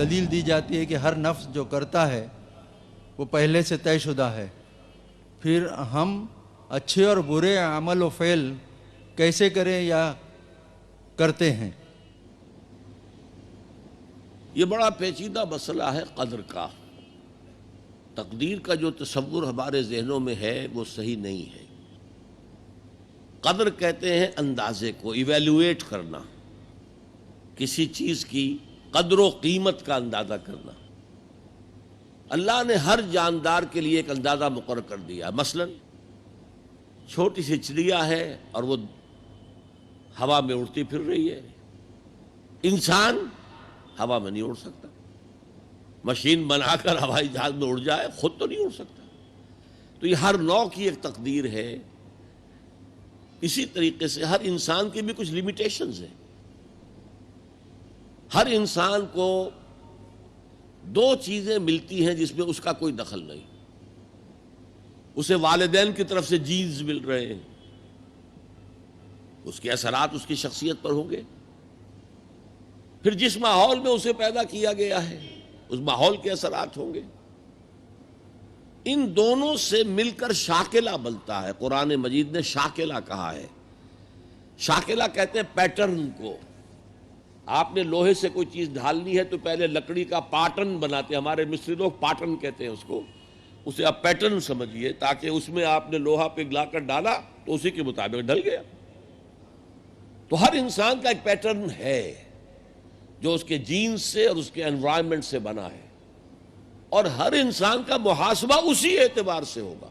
دلیل دی جاتی ہے کہ ہر نفس جو کرتا ہے وہ پہلے سے طے شدہ ہے، پھر ہم اچھے اور برے عمل و فعل کیسے کریں یا کرتے ہیں؟ یہ بڑا پیچیدہ مسئلہ ہے قدر کا۔ تقدیر کا جو تصور ہمارے ذہنوں میں ہے وہ صحیح نہیں ہے۔ قدر کہتے ہیں اندازے کو، ایویلویٹ کرنا، کسی چیز کی قدر و قیمت کا اندازہ کرنا۔ اللہ نے ہر جاندار کے لیے ایک اندازہ مقرر کر دیا۔ مثلا چھوٹی سی چڑیا ہے اور وہ ہوا میں اڑتی پھر رہی ہے، انسان ہوا میں نہیں اڑ سکتا۔ مشین بنا کر ہوائی جہاز میں اڑ جائے، خود تو نہیں اڑ سکتا۔ تو یہ ہر نوع کی ایک تقدیر ہے۔ اسی طریقے سے ہر انسان کی بھی کچھ لیمیٹیشنز ہیں۔ ہر انسان کو دو چیزیں ملتی ہیں جس میں اس کا کوئی دخل نہیں۔ اسے والدین کی طرف سے جینز مل رہے ہیں، اس کے اثرات اس کی شخصیت پر ہوں گے۔ پھر جس ماحول میں اسے پیدا کیا گیا ہے اس ماحول کے اثرات ہوں گے۔ ان دونوں سے مل کر شاکلہ بنتا ہے۔ قرآن مجید نے شاکلہ کہا ہے۔ شاکلہ کہتے ہیں پیٹرن کو۔ آپ نے لوہے سے کوئی چیز ڈھالنی ہے تو پہلے لکڑی کا پاٹرن بناتے ہیں، ہمارے مصری لوگ پاٹرن کہتے ہیں اس کو۔ اسے آپ پیٹرن سمجھیے، تاکہ اس میں آپ نے لوہا پگھلا کر ڈالا تو اسی کے مطابق ڈھل گیا۔ تو ہر انسان کا ایک پیٹرن ہے جو اس کے جینز سے اور اس کے انوائرمنٹ سے بنا ہے، اور ہر انسان کا محاسبہ اسی اعتبار سے ہوگا۔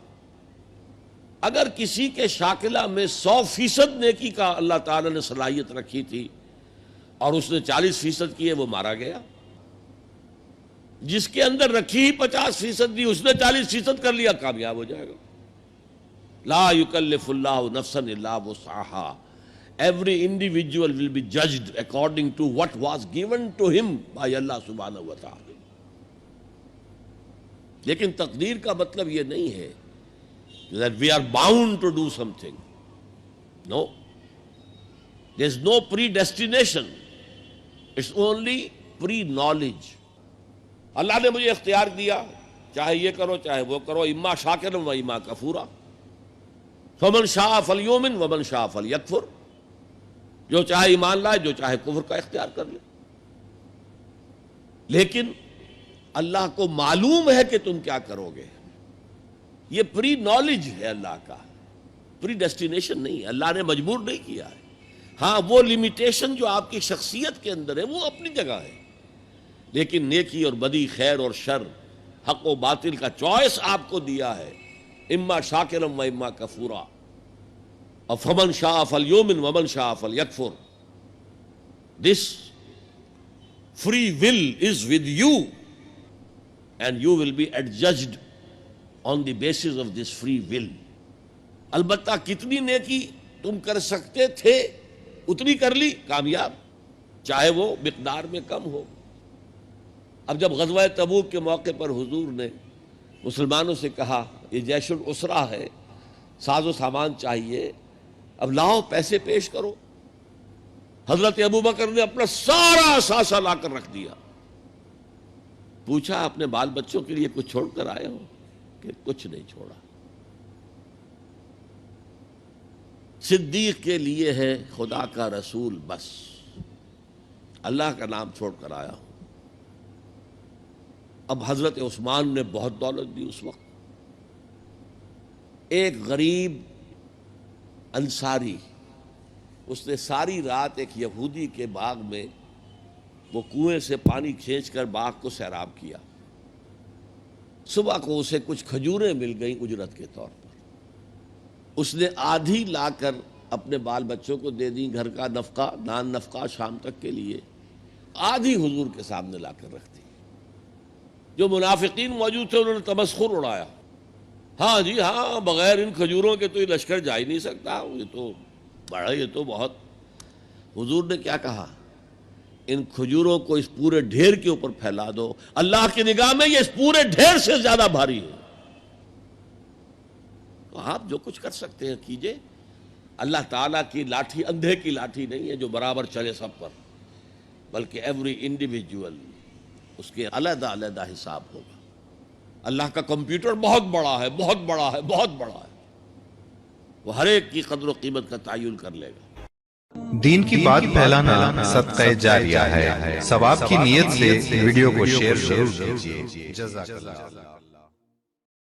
اگر کسی کے شاکلہ میں 100% نیکی کا اللہ تعالیٰ نے صلاحیت رکھی تھی اور اس نے 40% کی ہے، وہ مارا گیا۔ جس کے اندر رکھی 50% دی، اس نے 40% کر لیا، کامیاب ہو جائے گا۔ لا یکلف اللہ نفسا الا وسعها۔ Every individual will be judged according to what was given to him by Allah subhanahu wa ta'ala۔ لیکن تقدیر کا مطلب یہ نہیں ہے that we are bound to do something. No. There is no predestination. It's only pre-knowledge۔ اللہ نے مجھے اختیار دیا، چاہے یہ کرو چاہے وہ کرو، اما شاکرا و اما کفورا، فمن شاء فلیؤمن ومن شاء فلیکفر۔ جو چاہے ایمان لائے، جو چاہے کفر کا اختیار کر لے۔ لیکن اللہ کو معلوم ہے کہ تم کیا کرو گے۔ یہ پری نالج ہے اللہ کا، پری ڈیسٹینیشن نہیں ہے۔ اللہ نے مجبور نہیں کیا ہے۔ ہاں، وہ لمیٹیشن جو آپ کی شخصیت کے اندر ہے وہ اپنی جگہ ہے، لیکن نیکی اور بدی، خیر اور شر، حق و باطل کا چوائس آپ کو دیا ہے، اما شاکرا و اما کفورا۔ اور فمن شاء فلیؤمن ومن شاء فلیکفر۔ This free will is with you and you will be adjudged on the basis of this free will۔ البتہ کتنی نیکی تم کر سکتے تھے اتنی کر لی، کامیاب، چاہے وہ مقدار میں کم ہو۔ اب جب غزوہ تبوک کے موقع پر حضور نے مسلمانوں سے کہا یہ جیش العسرہ ہے، ساز و سامان چاہیے، اب لاؤ پیسے پیش کرو، حضرت ابوبکر نے اپنا سارا اثاثہ لا کر رکھ دیا۔ پوچھا اپنے بال بچوں کے لیے کچھ چھوڑ کر آئے ہو؟ کہ کچھ نہیں چھوڑا۔ صدیق کے لیے ہے خدا کا رسول، بس اللہ کا نام چھوڑ کر آیا ہوں۔ اب حضرت عثمان نے بہت دولت دی اس وقت۔ ایک غریب انصاری، اس نے ساری رات ایک یہودی کے باغ میں وہ کنویں سے پانی کھینچ کر باغ کو سیراب کیا۔ صبح کو اسے کچھ کھجوریں مل گئیں اجرت کے طور پر۔ اس نے آدھی لا کر اپنے بال بچوں کو دے دی، گھر کا نفقہ، نان نفقہ شام تک کے لیے، آدھی حضور کے سامنے لا کر رکھ دی۔ جو منافقین موجود تھے انہوں نے تمسخر اڑایا، ہاں جی ہاں، بغیر ان کھجوروں کے تو یہ لشکر جا ہی نہیں سکتا، یہ تو بڑا، یہ تو بہت۔ حضور نے کیا کہا؟ ان کھجوروں کو اس پورے ڈھیر کے اوپر پھیلا دو، اللہ کی نگاہ میں یہ اس پورے ڈھیر سے زیادہ بھاری ہے۔ تو آپ جو کچھ کر سکتے ہیں کیجئے۔ اللہ تعالیٰ کی لاٹھی اندھے کی لاٹھی نہیں ہے جو برابر چلے سب پر، بلکہ ایوری انڈیویجول اس کے علیحدہ علیحدہ حساب ہوگا. اللہ کا کمپیوٹر بہت بڑا ہے، بہت بڑا ہے، بہت بڑا ہے. وہ ہر ایک کی قدر و قیمت کا تعین کر لے گا. دین کی بات پھیلانا صدقہ جاریہ ہے. ثواب کی نیت سے ویڈیو کو شیئر ضرور کیجیے. جزاک اللہ.